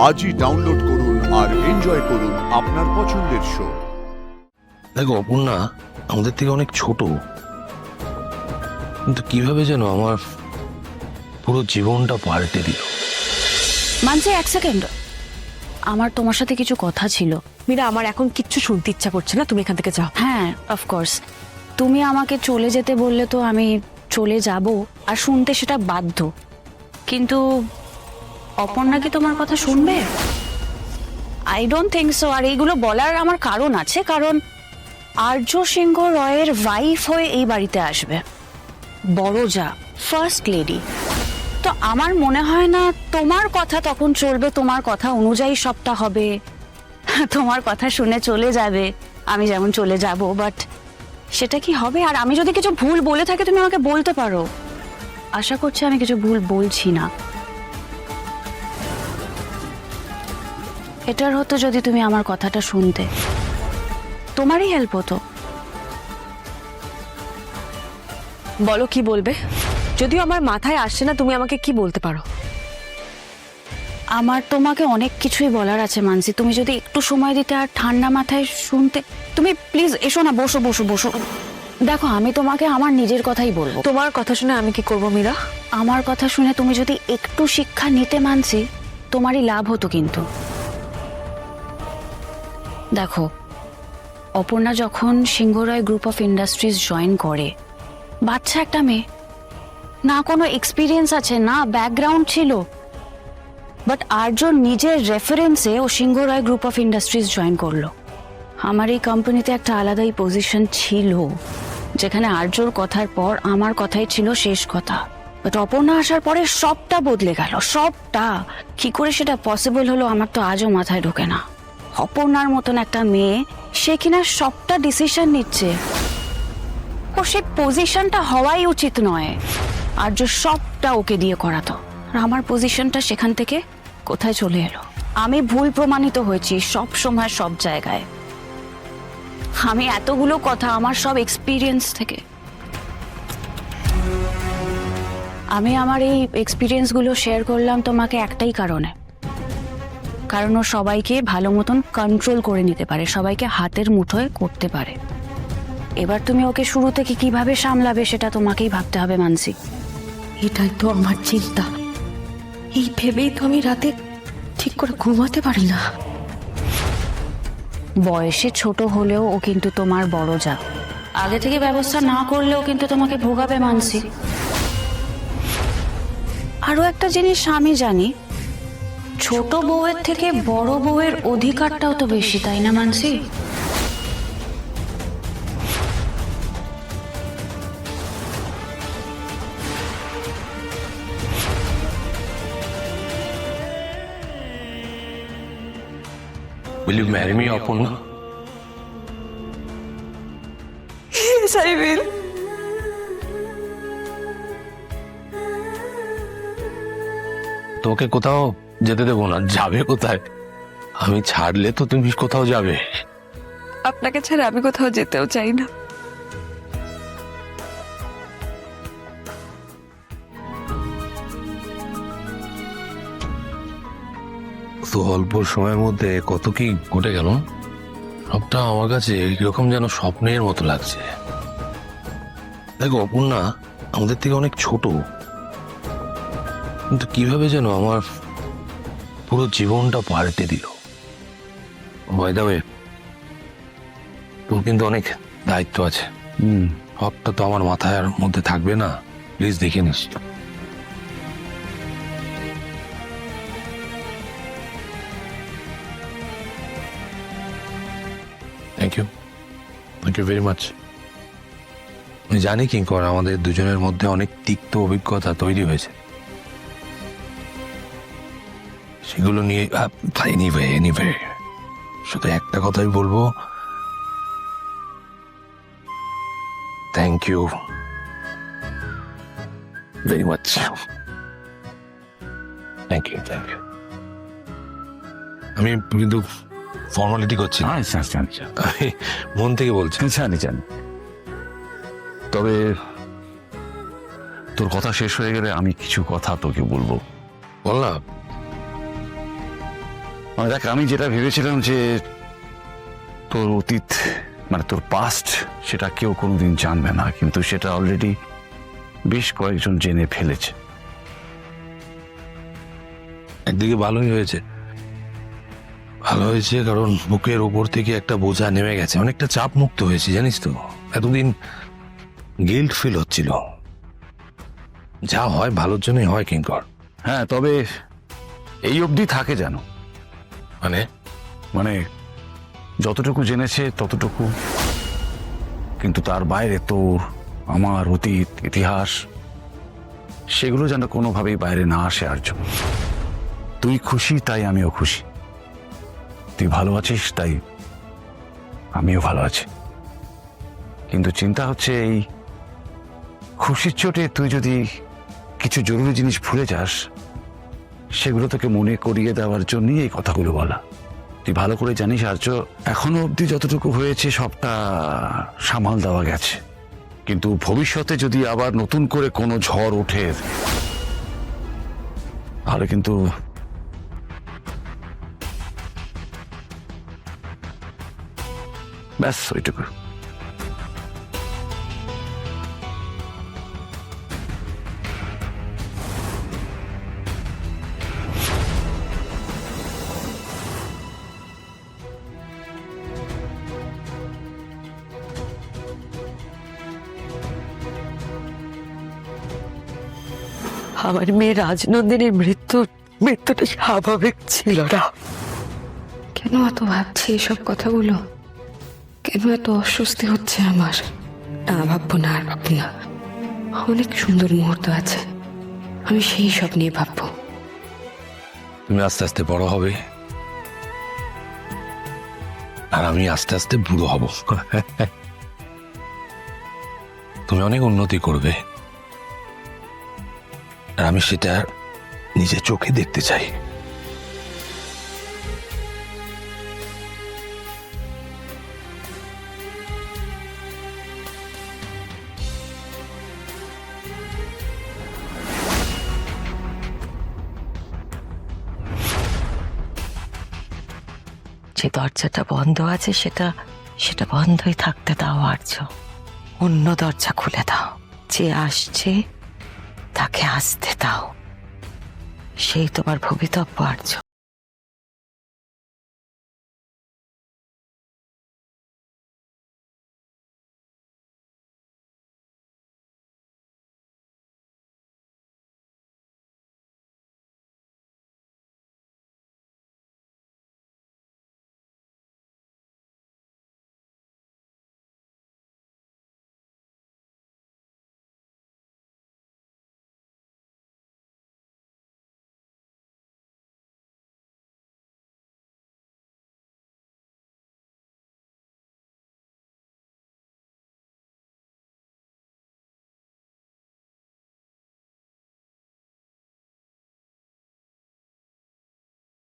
আজই ডাউনলোড করুন আর এনজয় করুন আপনার পছন্দের শো। দেখো অপর্ণা আমাদের থেকে অনেক ছোট, কিন্তু কিভাবে যেন আমার পুরো জীবনটা পাল্টে দিল। মানছি, এক সেকেন্ড, আমার তোমার সাথে কিছু কথা ছিল। মীরা, আমার এখন কিচ্ছু শুনতে ইচ্ছা করছে না, তুমি এখান থেকে যাও। হ্যাঁ, অফকোর্স তুমি আমাকে চলে যেতে বললে তো আমি চলে যাব, আর শুনতে সেটা বাধ্য। কিন্তু অপর্ণা কি তোমার কথা শুনবে? I don't think so. আর এইগুলো বলার আমার কারণ আছে, কারণ আর্য সিংহ রয়ের ওয়াইফ হয়ে এই বাড়িতে আসবে, বড় যা, ফার্স্ট লেডি। তো আমার মনে হয় না তোমার কথা তখন চলবে, তোমার কথা অনুযায়ী সবটা হবে, তোমার কথা শুনে চলে যাবে, আমি যেমন চলে যাব। বাট সেটা কি হবে? আর আমি যদি কিছু ভুল বলে থাকি তুমি আমাকে বলতে পারো। আশা করছি আমি কিছু ভুল বলছি না। এটার হতো যদি তুমি আমার কথাটা শুনতে, তোমারই হেল্প হতো। বলো কি বলবে? যদিও আমার মাথায় আসছে না তুমি আমাকে কি বলতে পারো। আমার তোমাকে অনেক কিছুই বলার আছে মানসি, তুমি যদি একটু সময় দিতে আর ঠান্ডা মাথায় শুনতে। তুমি প্লিজ এসো না, বসো বসো বসো। দেখো, আমি তোমাকে আমার নিজের কথাই বলবো। তোমার কথা শুনে আমি কি করব মীরা? আমার কথা শুনে তুমি যদি একটু শিক্ষা নিতে মানসি, তোমারই লাভ হতো। কিন্তু দেখো, অপর্ণা যখন Singharoy group of industries join করে, বাচ্চা একটা মেয়ে, না কোনো এক্সপিরিয়েন্স আছে, না ব্যাকগ্রাউন্ড ছিল, বাট আর্য নিজের রেফারেন্সে ও Singharoy group of industries join করলো। আমার এই কোম্পানিতে একটা আলাদাই পজিশন ছিল, যেখানে আর্যর কথার পর আমার কথাই ছিল শেষ কথা। বাট অপর্ণা আসার পরে সবটা বদলে গেল, সবটা। কি করে সেটা পসিবল হলো আমার তো আজও মাথায় ঢোকে না। অপর্ণার মতন একটা মেয়ে, সে কিনা সবটা ডিসিশন নিচ্ছে। ও সে পজিশনটা হওয়াই উচিত নয়। আর্য সবটা ওকে দিয়ে করাতো, আর আমার পজিশনটা সেখান থেকে কোথায় চলে এলো। আমি ভুল প্রমাণিত হয়েছি সব সময়, সব জায়গায়। আমি এতগুলো কথা আমার সব এক্সপিরিয়েন্স থেকে, আমি আমার এই এক্সপিরিয়েন্সগুলো শেয়ার করলাম তোমাকে একটাই কারণে, কারণ ও সবাইকে ভালো মতন কন্ট্রোল করে নিতে পারে, সবাইকে হাতের মুঠোয় করতে পারে। এবার তুমি ওকে শুরু থেকে কিভাবে সামলাবে সেটা তোমাকেই ভাবতে হবে মানসি। এটাই তো আমার চিন্তা। এই ভেবেই তো আমি রাতে ঠিক করে ঘুমাতে পারি না। বয়সে ছোট হলেও ও কিন্তু তোমার বড় যা। আগে থেকে ব্যবস্থা না করলেও কিন্তু তোমাকে ভোগাবে মানসি। আরো একটা জিনিস আমি জানি, ছোট বউয়ের থেকে বড় বউয়ের অধিকারটাও তো বেশি, তাই না মানসি? Will you marry me, Aparna? Yes, I will. তোকে কোথাও যেতে দেবো না। যাবে কোথায়? আমি ছাড়লে তো তুমি কোথাও যাবে। আপনাকে ছাড়া আমি কোথাও যেতেও চাই না। তো অল্প সময়ের মধ্যে কত কি ঘটে গেল। সবটা আমার কাছে এরকম যেন স্বপ্নের মতো লাগছে। দেখো অপর্ণা আমাদের থেকে অনেক ছোট, কিন্তু কিভাবে যেন আমার পুরো জীবনটা পাল্টে দিল। বাই দ্য ওয়ে, তোর কিন্তু অনেক দায়িত্ব আছে। সবটা তো আমার মাথার মধ্যে থাকবে না, প্লিজ দেখে নিস। Thank you very much. আমি জানি কিঙ্কর, আমাদের দুজনের মধ্যে অনেক তিক্ত অভিজ্ঞতা তৈরি হয়েছে, সেগুলো নিয়ে এনিওয়ে শুধু একটা কথাই বলবো, thank you very much. Thank you. আমি কিন্তু ফর্মালিটি করছি না, আমি মন থেকে বলছি। জানি, তবে তোর কথা শেষ হয়ে গেলে আমি কিছু কথা তোকে বলবো। বল না। মানে দেখ, আমি যেটা ভেবেছিলাম যে তোর অতীত মানে তোর পাস্ট সেটা কেউ কোনোদিন জানবে না, কিন্তু সেটা অলরেডি বেশ কয়েকজন জেনে ফেলেছে। একদিকে ভালোই হয়েছে, ভালো হয়েছে কারণ বুকের ওপর থেকে একটা বোঝা নেমে গেছে, অনেকটা চাপ মুক্ত হয়েছে। জানিস তো, এতদিন গিল্ট ফিল হচ্ছিল। যা হয় ভালোর জন্যই হয় কিঙ্কর। হ্যাঁ, তবে এই অবধি থাকে যেন, মানে মানে যতটুকু জেনেছে ততটুকু, কিন্তু তার বাইরে তোর আমার অতীত ইতিহাস সেগুলো যেন কোনোভাবেই বাইরে না আসে। আর্য, তুই খুশি তাই আমিও খুশি, তুই ভালো আছিস তাই আমিও ভালো আছি। কিন্তু চিন্তা হচ্ছে এই খুশির চোটে তুই যদি কিছু জরুরি জিনিস ভুলে যাস, সেগুলো তোকে মনে করিয়ে দেওয়ার জন্যই এই কথাগুলো বলা। তুই ভালো করে জানিস আর্য, এখনো অবধি যতটুকু হয়েছে সবটা সামাল দেওয়া গেছে, কিন্তু ভবিষ্যতে যদি আবার নতুন করে কোনো ঝড় ওঠে তাহলে কিন্তু ব্যাস ওইটুকু। আমার মেয়ে রাজনন্দিনীর মৃত্যুটা স্বাভাবিক ছিল না। কেন এত ভাবছি এসব কথাগুলো? কেন এত অস্বস্তি হচ্ছে আমার? না, ভাববো না, আর ভাববো না। অনেক সুন্দর মুহূর্ত আছে, আমি সেই সব নিয়ে ভাববো। তুমি আস্তে আস্তে বড় হবে আর আমি আস্তে আস্তে বুড়ো হব। তুমি অনেক উন্নতি করবে আর আমি সেটা নিজের চোখে দেখতে চাই। যে দরজাটা বন্ধ আছে সেটা বন্ধই থাকতে দাও আর্য। অন্য দরজা খুলে দাও। যে আসছে তাকে আসতে দাও, সেই তোমার ভবিতব্য আর্য।